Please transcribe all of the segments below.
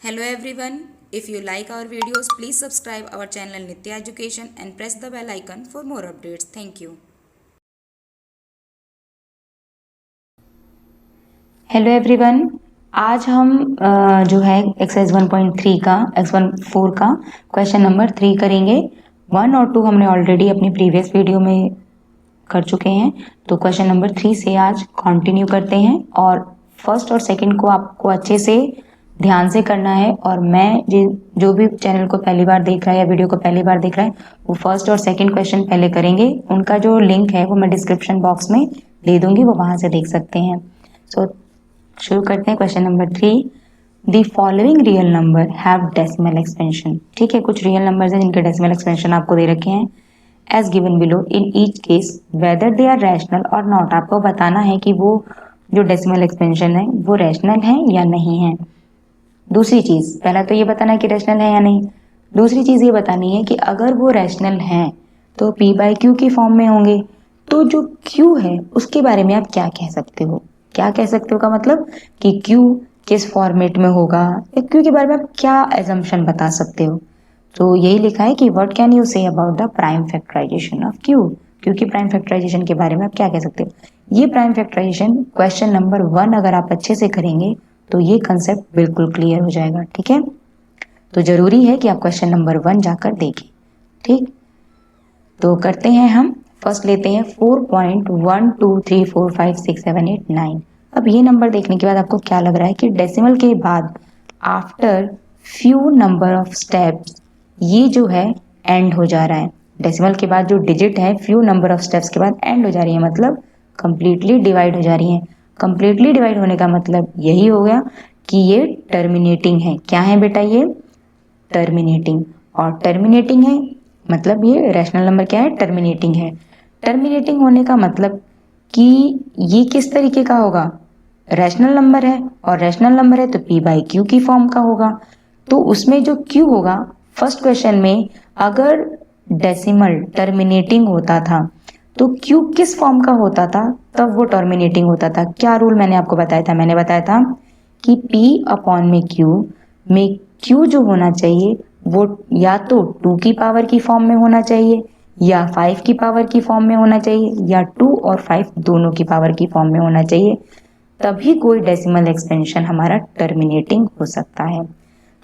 Hello everyone. If you like our videos, please subscribe our channel Nitya Education and press the bell icon for more updates. Thank you. Hello everyone. आज हम जो है exercise 1.3 का X14 का question number 3 करेंगे। 1 और 2 हमने already अपनी प्रीवियस वीडियो में कर चुके हैं, तो क्वेश्चन नंबर 3 से आज कंटिन्यू करते हैं। और फर्स्ट और सेकंड को आपको अच्छे से ध्यान से करना है। और मैं जो भी चैनल को पहली बार देख रहा है या वीडियो को पहली बार देख रहा है वो फर्स्ट और सेकंड क्वेश्चन पहले करेंगे। उनका जो लिंक है वो मैं डिस्क्रिप्शन बॉक्स में दे दूंगी, वो वहां से देख सकते हैं। सो शुरू करते हैं। Question number 3, the following real number have decimal expansion. ठीक है, कुछ रियल नंबर्स हैं जिनके डेसिमल एक्सपेंशन आपको दे रखे हैं as given below in each case whether they are rational और नॉट। आपको बताना है कि वो जो डेसिमल एक्सपेंशन है वो रैशनल है या नहीं है। दूसरी चीज, पहला तो ये बताना है कि रैशनल है या नहीं। दूसरी चीज ये बतानी है कि अगर वो रैशनल है तो पी बाई क्यू की फॉर्म में होंगे। तो जो क्यू है उसके बारे में आप क्या कह सकते हो? क्या कह सकते हो का मतलब कि क्यू किस फॉर्मेट में होगा, या क्यू के बारे में आप क्या एजम्पशन बता सकते हो। तो यही लिखा है कि what can you say about the prime factorisation of Q. Q की प्राइम फैक्टराइजेशन के बारे में आप क्या कह सकते हो। ये प्राइम फैक्टराइजेशन क्वेश्चन नंबर 1 अगर आप अच्छे से करेंगे तो ये कंसेप्ट बिल्कुल क्लियर हो जाएगा। ठीक है, तो जरूरी है कि आप क्वेश्चन नंबर 1 जाकर देखें। ठीक, तो करते हैं हम। फर्स्ट लेते हैं 4.123456789। अब ये नंबर देखने के बाद आपको क्या लग रहा है कि डेसिमल के बाद after few number of steps ये जो है एंड हो जा रहा है। डेसिमल के बाद जो डिजिट है फ्यू नंबर ऑफ स्टेप्स के बाद एंड हो जा रही है, मतलब कंप्लीटली डिवाइड हो जा रही है। कंप्लीटली डिवाइड होने का मतलब यही हो गया कि ये टर्मिनेटिंग है। क्या है बेटा? ये टर्मिनेटिंग। और टर्मिनेटिंग है मतलब ये रैशनल नंबर क्या है? टर्मिनेटिंग है। टर्मिनेटिंग होने का मतलब कि ये किस तरीके का होगा? रैशनल नंबर है, और रैशनल नंबर है तो पी बाई क्यू की फॉर्म का होगा। तो उसमें जो क्यू होगा, फर्स्ट क्वेश्चन में अगर डेसिमल टर्मिनेटिंग होता था तो क्यू किस फॉर्म का होता था तब वो टर्मिनेटिंग होता था। क्या रूल मैंने आपको बताया था? मैंने बताया था कि P अपॉन में Q जो होना चाहिए वो या तो 2 की पावर की फॉर्म में होना चाहिए या 5 की पावर की फॉर्म में होना चाहिए या 2 और 5 दोनों की पावर की फॉर्म में होना चाहिए, तभी कोई डेसिमल एक्सपेंशन हमारा टर्मिनेटिंग हो सकता है।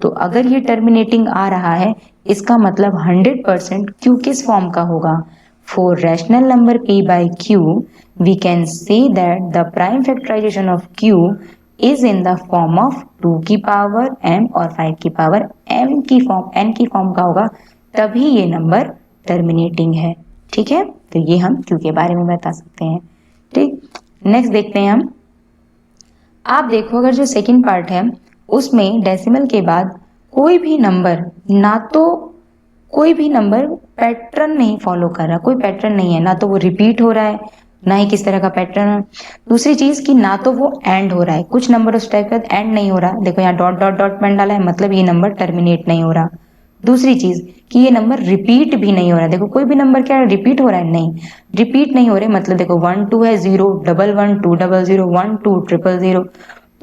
तो अगर ये टर्मिनेटिंग आ रहा है इसका मतलब 100% Q किस फॉर्म का होगा? For rational number P by Q, we can say that the prime factorization of Q is in the form of 2 की पावर m और 5 की पावर m की फॉर्म n की फॉर्म का होगा, तभी ये नंबर टर्मिनेटिंग है। ठीक है, तो ये हम Q के बारे में बता सकते हैं। ठीक, नेक्स्ट देखते हैं हम। आप देखो अगर जो सेकंड पार्ट है उसमें डेसिमल के बाद कोई भी नंबर ना तो कोई भी नंबर पैटर्न नहीं फॉलो कर रहा, कोई पैटर्न नहीं है, ना तो वो रिपीट हो रहा है ना ही किस तरह का पैटर्न है। दूसरी चीज कि ना तो वो एंड हो रहा है, कुछ नंबर उस टाइप का एंड नहीं हो रहा। देखो यहाँ डॉट डॉट डॉट पेन डाला है, मतलब ये नंबर टर्मिनेट नहीं हो रहा। दूसरी चीज कि ये नंबर रिपीट भी नहीं हो रहा है। देखो कोई भी नंबर क्या रिपीट हो रहा है? नहीं, रिपीट नहीं हो रहे। मतलब देखो 1 2 है, 0 1 1 2 0 0 1 2 0 0,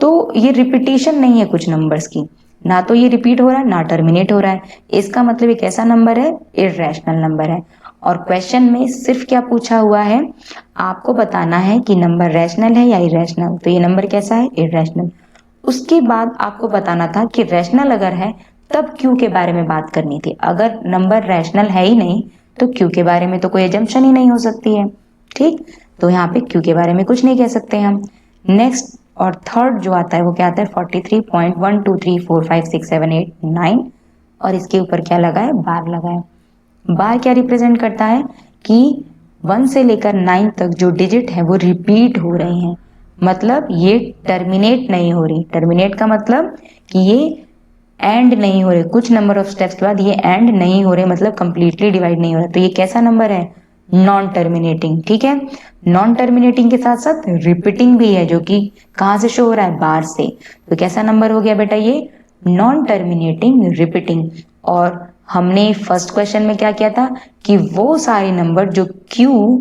तो ये रिपीटेशन नहीं है कुछ नंबर्स की। ना तो ये रिपीट हो रहा है ना टर्मिनेट हो रहा है। इसका मतलब एक ऐसा नंबर है, इररेशनल नंबर है। और क्वेश्चन में सिर्फ क्या पूछा हुआ है? आपको बताना है कि नंबर रैशनल है या इररेशनल। तो ये नंबर कैसा है? इररेशनल। उसके बाद आपको बताना था कि रैशनल अगर है तब क्यू के बारे में बात करनी थी। अगर नंबर रैशनल है ही नहीं तो क्यू के बारे में तो कोई एजम्पशन ही नहीं हो सकती है। ठीक, तो यहाँ पे क्यू के बारे में कुछ नहीं कह सकते हम। नेक्स्ट और थर्ड जो आता है वो क्या आता है? 43.123456789, और इसके ऊपर क्या लगा है? बार लगा है। बार क्या रिप्रेजेंट करता है कि 1 से लेकर 9 तक जो डिजिट है वो रिपीट हो रहे हैं, मतलब ये टर्मिनेट नहीं हो रही। टर्मिनेट का मतलब कि ये एंड नहीं हो रहे, कुछ नंबर ऑफ स्टेप्स के बाद ये एंड नहीं हो रहे, मतलब कंप्लीटली डिवाइड नहीं हो रहा। तो ये कैसा नंबर है? Non terminating. ठीक है, नॉन टर्मिनेटिंग के साथ साथ रिपीटिंग भी है, जो कि कहां से शो हो रहा है? बार से। तो कैसा नंबर हो गया बेटा? ये नॉन टर्मिनेटिंग रिपीटिंग। और हमने फर्स्ट क्वेश्चन में क्या किया था कि वो सारे नंबर जो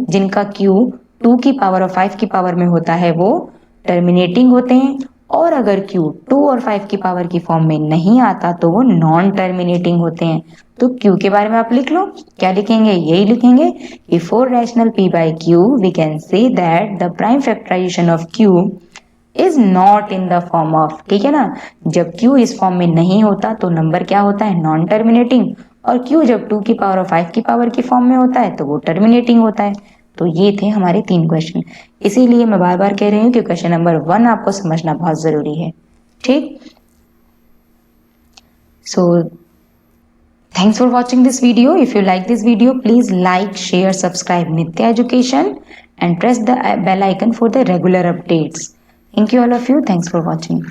जिनका Q 2 की पावर और 5 की पावर में होता है वो टर्मिनेटिंग होते हैं, और अगर Q 2 और 5 की पावर की फॉर्म में नहीं आता तो वो नॉन टर्मिनेटिंग होते हैं। तो Q के बारे में आप लिख लो, क्या लिखेंगे, यही लिखेंगे कि for rational P by Q we can say that the prime factorisation of Q is not in the form of, ठीक है ना। जब Q इस फॉर्म में नहीं होता तो नंबर क्या होता है, नॉन टर्मिनेटिंग, और Q जब 2 की पावर और 5 की पावर की फॉर्म में होता है तो वो टर्मिनेटिंग होता है। तो ये थे हमारे 3 क्वेश्चन। इसीलिए मैं बार बार कह रही हूँ कि क्वेश्चन नंबर 1 आपको समझना बहुत जरूरी है, ठीक। सो thanks for watching this video. If you like this video, please like, share, subscribe Nitya Education and press the bell icon for the regular updates. Thank you all of you. Thanks for watching.